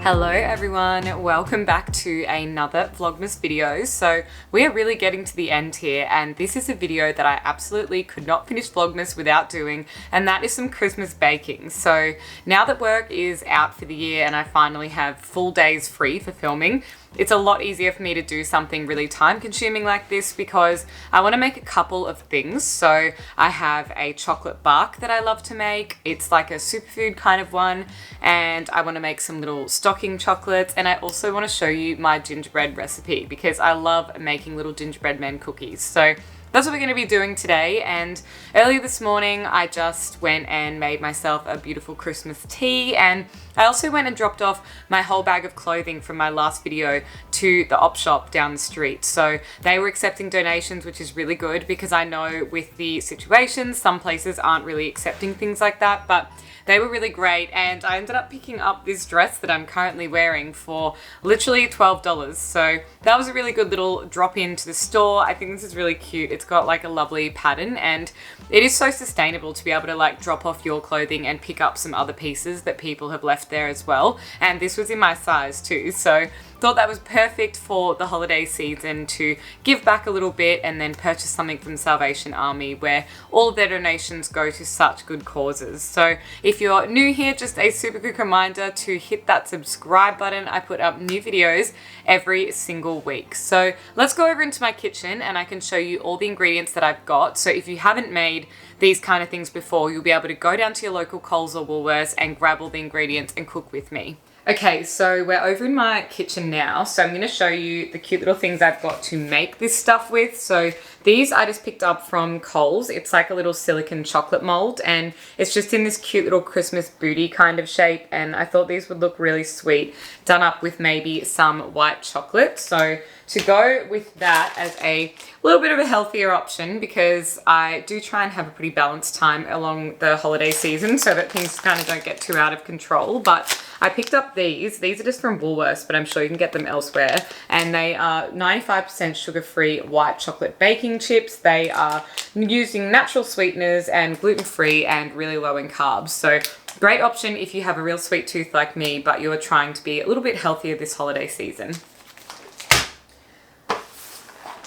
Hello everyone, welcome back to another Vlogmas video. So we are really getting to the end here, and this is a video that I absolutely could not finish Vlogmas without doing, and that is some Christmas baking. So now that work is out for the year and I finally have full days free for filming, it's a lot easier for me to do something really time consuming like this because I want to make a couple of things. So I have a chocolate bark that I love to make. It's like a superfood kind of one, and I want to make some little stocking chocolates, and I also want to show you my gingerbread recipe because I love making little gingerbread men cookies. So that's what we're going to be doing today. And earlier this morning I just went and made myself a beautiful Christmas tea, and I also went and dropped off my whole bag of clothing from my last video to the op shop down the street. So they were accepting donations, which is really good because I know with the situation some places aren't really accepting things like that, but they were really great, and I ended up picking up this dress that I'm currently wearing for literally $12. So that was a really good little drop into the store. I think this is really cute. It's got like a lovely pattern, and it is so sustainable to be able to like drop off your clothing and pick up some other pieces that people have left there as well. And this was in my size too, so thought that was perfect for the holiday season to give back a little bit and then purchase something from Salvation Army where all of their donations go to such good causes. So if you're new here, just a super quick reminder to hit that subscribe button. I put up new videos every single week. So let's go over into my kitchen and I can show you all the ingredients that I've got. So if you haven't made these kind of things before, you'll be able to go down to your local Coles or Woolworths and grab all the ingredients and cook with me. Okay, so we're over in my kitchen now, so I'm going to show you the cute little things I've got to make this stuff with. So these I just picked up from Coles. It's like a little silicone chocolate mold, and it's just in this cute little Christmas booty kind of shape, and I thought these would look really sweet done up with maybe some white chocolate. So to go with that as a little bit of a healthier option, because I do try and have a pretty balanced time along the holiday season so that things kind of don't get too out of control, but I picked up these. These are just from Woolworths, but I'm sure you can get them elsewhere. And they are 95% sugar-free white chocolate baking chips. They are using natural sweeteners and gluten-free and really low in carbs. So great option if you have a real sweet tooth like me, but you're trying to be a little bit healthier this holiday season.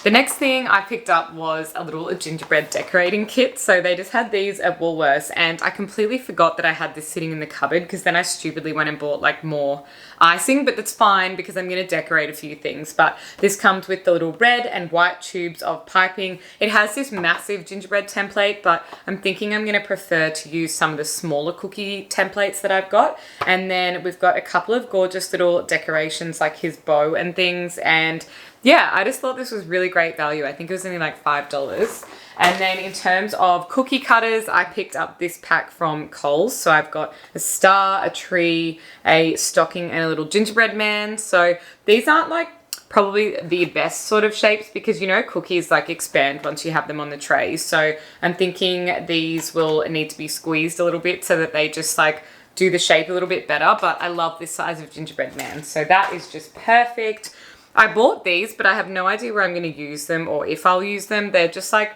The next thing I picked up was a little gingerbread decorating kit. So they just had these at Woolworths, and I completely forgot that I had this sitting in the cupboard because then I stupidly went and bought like more icing, but that's fine because I'm going to decorate a few things. But this comes with the little red and white tubes of piping. It has this massive gingerbread template, but I'm thinking I'm going to prefer to use some of the smaller cookie templates that I've got. And then we've got a couple of gorgeous little decorations like his bow and things, and yeah, I just thought this was really great value. I think it was only like $5. And then in terms of cookie cutters, I picked up this pack from Coles. So I've got a star, a tree, a stocking, and a little gingerbread man. So these aren't like probably the best sort of shapes because, you know, cookies like expand once you have them on the tray. So I'm thinking these will need to be squeezed a little bit so that they just like do the shape a little bit better. But I love this size of gingerbread man. So that is just perfect. I bought these, but I have no idea where I'm going to use them or if I'll use them. They're just like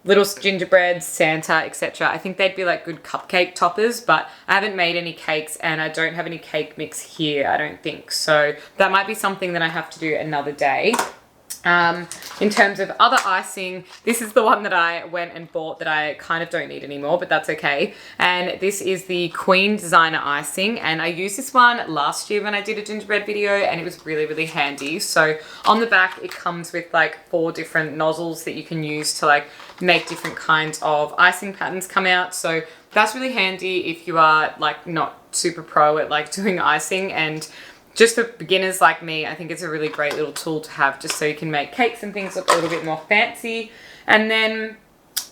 little gingerbread, Santa, etc. I think they'd be like good cupcake toppers, but I haven't made any cakes and I don't have any cake mix here, I don't think. So that might be something that I have to do another day. In terms of other icing, this is the one that I went and bought that I kind of don't need anymore, but that's okay. And this is the Queen Designer icing, and I used this one last year when I did a gingerbread video, and it was really, really handy. So on the back, it comes with like 4 different nozzles that you can use to like make different kinds of icing patterns come out. So that's really handy if you are like not super pro at like doing icing, and just for beginners like me, I think it's a really great little tool to have just so you can make cakes and things look a little bit more fancy. And then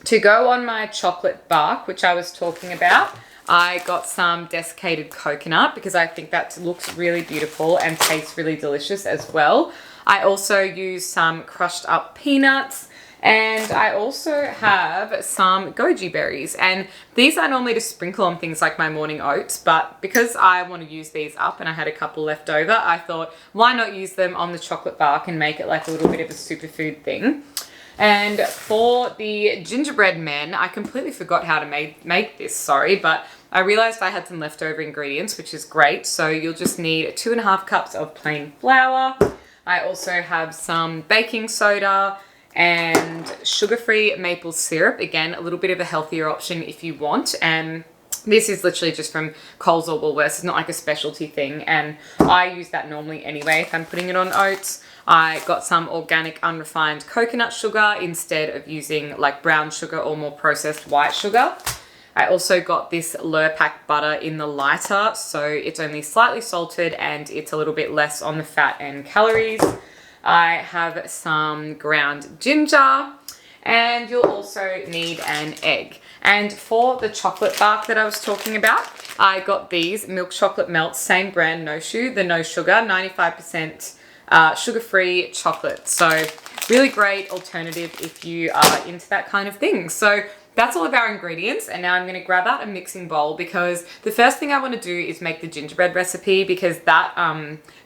to go on my chocolate bark, which I was talking about, I got some desiccated coconut because I think that looks really beautiful and tastes really delicious as well. I also used some crushed up peanuts, and I also have some goji berries, and these I normally just sprinkle on things like my morning oats, but because I want to use these up and I had a couple left over, I thought why not use them on the chocolate bark and make it like a little bit of a superfood thing. And for the gingerbread men, I completely forgot how to make this, sorry, but I realized I had some leftover ingredients, which is great. So you'll just need 2.5 cups of plain flour. I also have some baking soda and sugar-free maple syrup. Again, a little bit of a healthier option if you want. And this is literally just from Coles or Woolworths. It's not like a specialty thing. And I use that normally anyway if I'm putting it on oats. I got some organic unrefined coconut sugar instead of using like brown sugar or more processed white sugar. I also got this Lurpak butter in the lighter, so it's only slightly salted and it's a little bit less on the fat and calories. I have some ground ginger, and you'll also need an egg. And for the chocolate bark that I was talking about, I got these milk chocolate melts, same brand, no sugar, 95% sugar-free chocolate. So really great alternative if you are into that kind of thing. So that's all of our ingredients, and now I'm going to grab out a mixing bowl because the first thing I want to do is make the gingerbread recipe, because that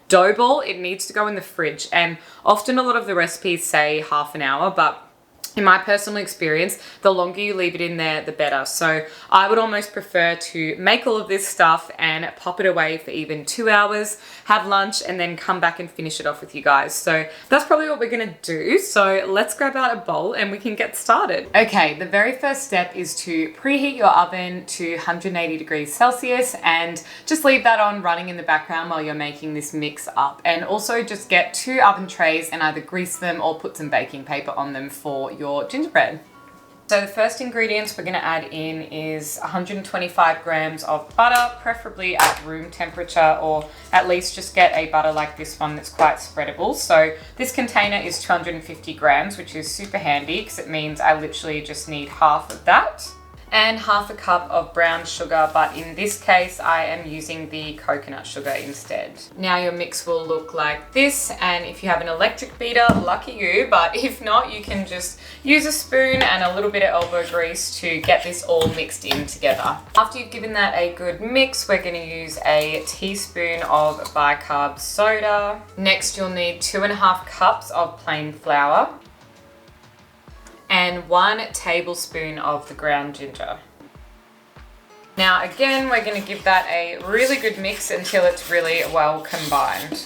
dough ball, it needs to go in the fridge, and often a lot of the recipes say half an hour, but in my personal experience, the longer you leave it in there, the better. So I would almost prefer to make all of this stuff and pop it away for even 2 hours, have lunch, and then come back and finish it off with you guys. So that's probably what we're gonna do. So let's grab out a bowl and we can get started. Okay, the very first step is to preheat your oven to 180 degrees Celsius and just leave that on running in the background while you're making this mix up. And also just get 2 oven trays and either grease them or put some baking paper on them for your gingerbread. So the first ingredients we're going to add in is 125 grams of butter, preferably at room temperature, or at least just get a butter like this one that's quite spreadable. So this container is 250 grams, which is super handy because it means I literally just need half of that. And half a cup of brown sugar, but in this case I am using the coconut sugar instead. Now your mix will look like this, and if you have an electric beater, lucky you, but if not, you can just use a spoon and a little bit of elbow grease to get this all mixed in together. After you've given that a good mix, we're going to use a teaspoon of bicarb soda. Next you'll need 2.5 cups of plain flour and 1 tablespoon of the ground ginger. Now again, we're going to give that a really good mix until it's really well combined.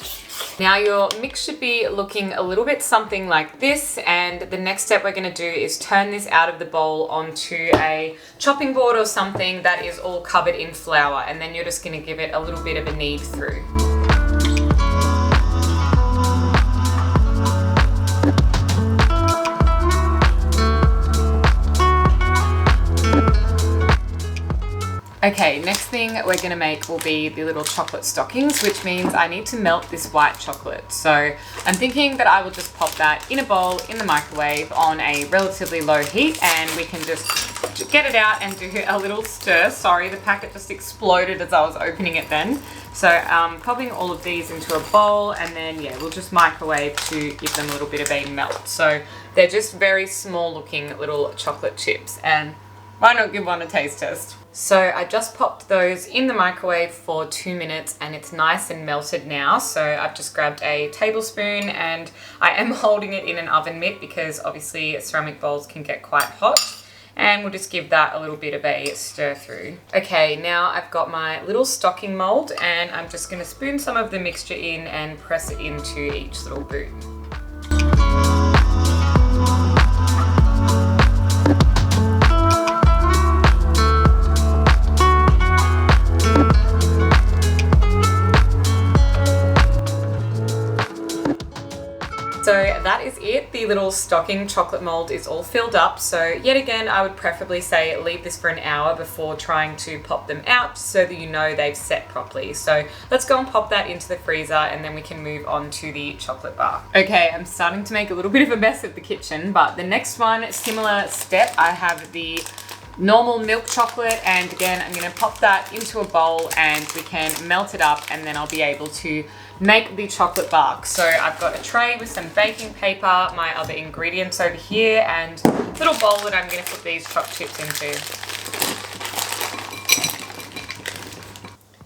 Now your mix should be looking a little bit something like this, and the next step we're going to do is turn this out of the bowl onto a chopping board or something that is all covered in flour, and then you're just going to give it a little bit of a knead through. Okay, next thing we're gonna make will be the little chocolate stockings, which means I need to melt this white chocolate. So I'm thinking that I will just pop that in a bowl in the microwave on a relatively low heat, and we can just get it out and do a little stir. Sorry, the packet just exploded as I was opening it then. So popping all of these into a bowl, and then yeah, we'll just microwave to give them a little bit of a melt. So they're just very small looking little chocolate chips, and why not give one a taste test? So I just popped those in the microwave for 2 minutes and it's nice and melted now. So I've just grabbed a tablespoon and I am holding it in an oven mitt because obviously ceramic bowls can get quite hot. And we'll just give that a little bit of a stir through. Okay, now I've got my little stocking mold and I'm just gonna spoon some of the mixture in and press it into each little boot. So that is it. The little stocking chocolate mold is all filled up. So yet again, I would preferably say leave this for an hour before trying to pop them out so that you know they've set properly. So let's go and pop that into the freezer and then we can move on to the chocolate bar. Okay, I'm starting to make a little bit of a mess of the kitchen, but the next one, similar step, I have the normal milk chocolate, and again I'm going to pop that into a bowl and we can melt it up, and then I'll be able to make the chocolate bark. So I've got a tray with some baking paper, my other ingredients over here, and a little bowl that I'm going to put these chopped chips into.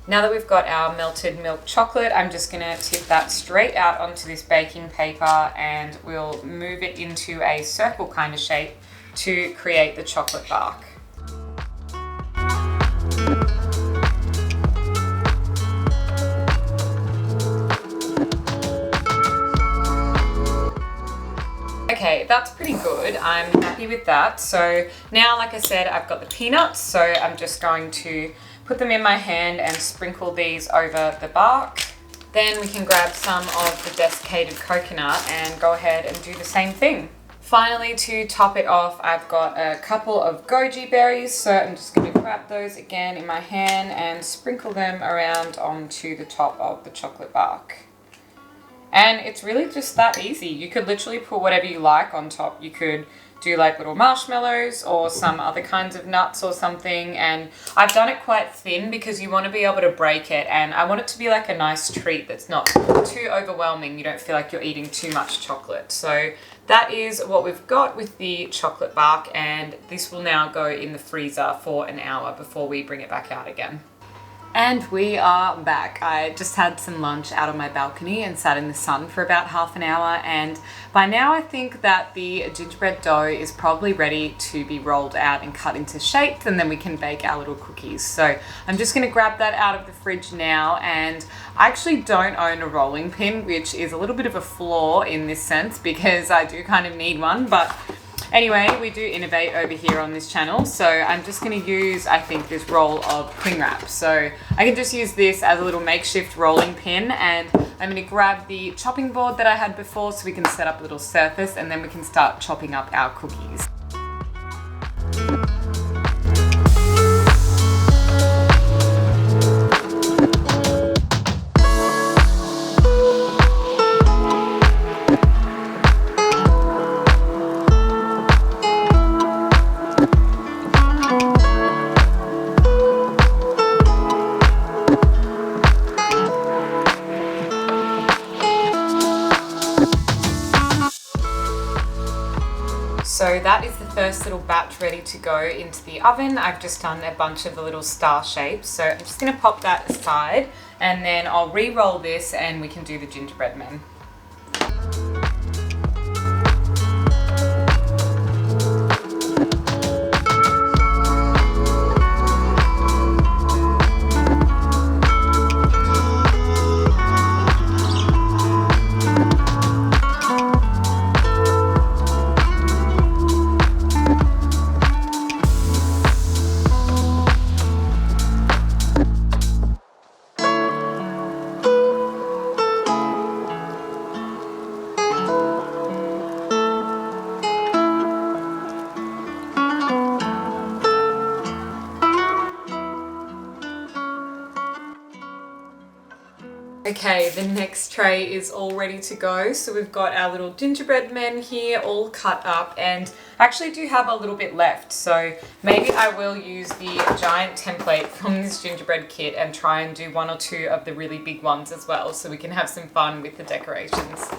Now that we've got our melted milk chocolate, I'm just going to tip that straight out onto this baking paper and we'll move it into a circle kind of shape to create the chocolate bark. Okay, that's pretty good. I'm happy with that. So now, like I said, I've got the peanuts. So I'm just going to put them in my hand and sprinkle these over the bark. Then we can grab some of the desiccated coconut and go ahead and do the same thing. Finally, to top it off, I've got a couple of goji berries. So I'm just going to grab those again in my hand and sprinkle them around onto the top of the chocolate bark. And it's really just that easy. You could literally put whatever you like on top. You could do like little marshmallows or some other kinds of nuts or something. And I've done it quite thin because you want to be able to break it. And I want it to be like a nice treat that's not too overwhelming. You don't feel like you're eating too much chocolate. So that is what we've got with the chocolate bark. And this will now go in the freezer for an hour before we bring it back out again. And we are back. I just had some lunch out on my balcony and sat in the sun for about half an hour, and by now I think that the gingerbread dough is probably ready to be rolled out and cut into shapes, and then we can bake our little cookies. So I'm just going to grab that out of the fridge now, and I actually don't own a rolling pin, which is a little bit of a flaw in this sense because I do kind of need one, but anyway, we do innovate over here on this channel, so I'm just going to use, I think, this roll of cling wrap. So I can just use this as a little makeshift rolling pin, and I'm going to grab the chopping board that I had before so we can set up a little surface, and then we can start chopping up our cookies. So that is the first little batch ready to go into the oven. I've just done a bunch of the little star shapes. So I'm just going to pop that aside, and then I'll re-roll this and we can do the gingerbread men. Okay, the next tray is all ready to go. So we've got our little gingerbread men here all cut up, and I actually do have a little bit left. So maybe I will use the giant template from this gingerbread kit and try and do one or two of the really big ones as well, so we can have some fun with the decorations.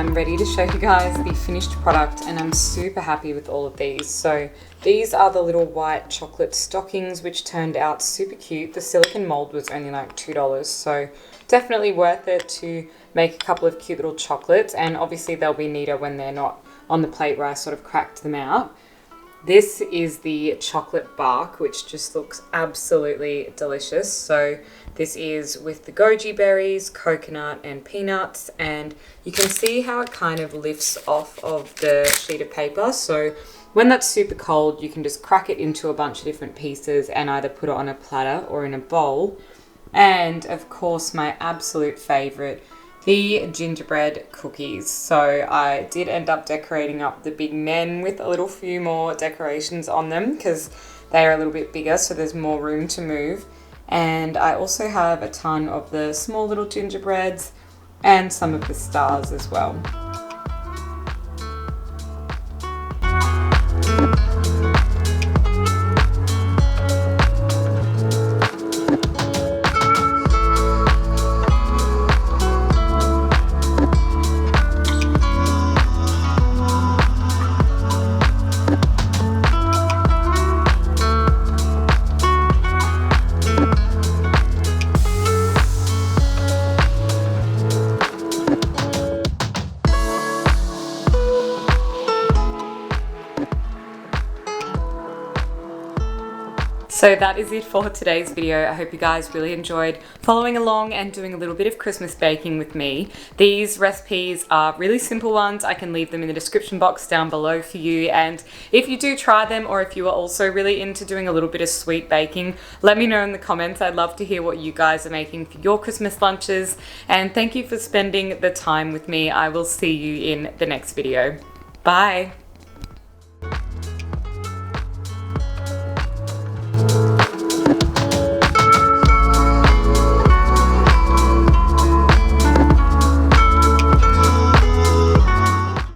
I'm ready to show you guys the finished product, and I'm super happy with all of these. So these are the little white chocolate stockings, which turned out super cute. The silicone mold was only like $2, so definitely worth it to make a couple of cute little chocolates, and obviously they'll be neater when they're not on the plate where I sort of cracked them out. This is the chocolate bark, which just looks absolutely delicious. So this is with the goji berries, coconut and peanuts, and you can see how it kind of lifts off of the sheet of paper. So when that's super cold, you can just crack it into a bunch of different pieces and either put it on a platter or in a bowl. And of course, my absolute favorite, the gingerbread cookies. So I did end up decorating up the big men with a little few more decorations on them because they are a little bit bigger, so there's more room to move. And I also have a ton of the small little gingerbreads and some of the stars as well. So that is it for today's video. I hope you guys really enjoyed following along and doing a little bit of Christmas baking with me. These recipes are really simple ones. I can leave them in the description box down below for you. And if you do try them, or if you are also really into doing a little bit of sweet baking, let me know in the comments. I'd love to hear what you guys are making for your Christmas lunches. And thank you for spending the time with me. I will see you in the next video. Bye.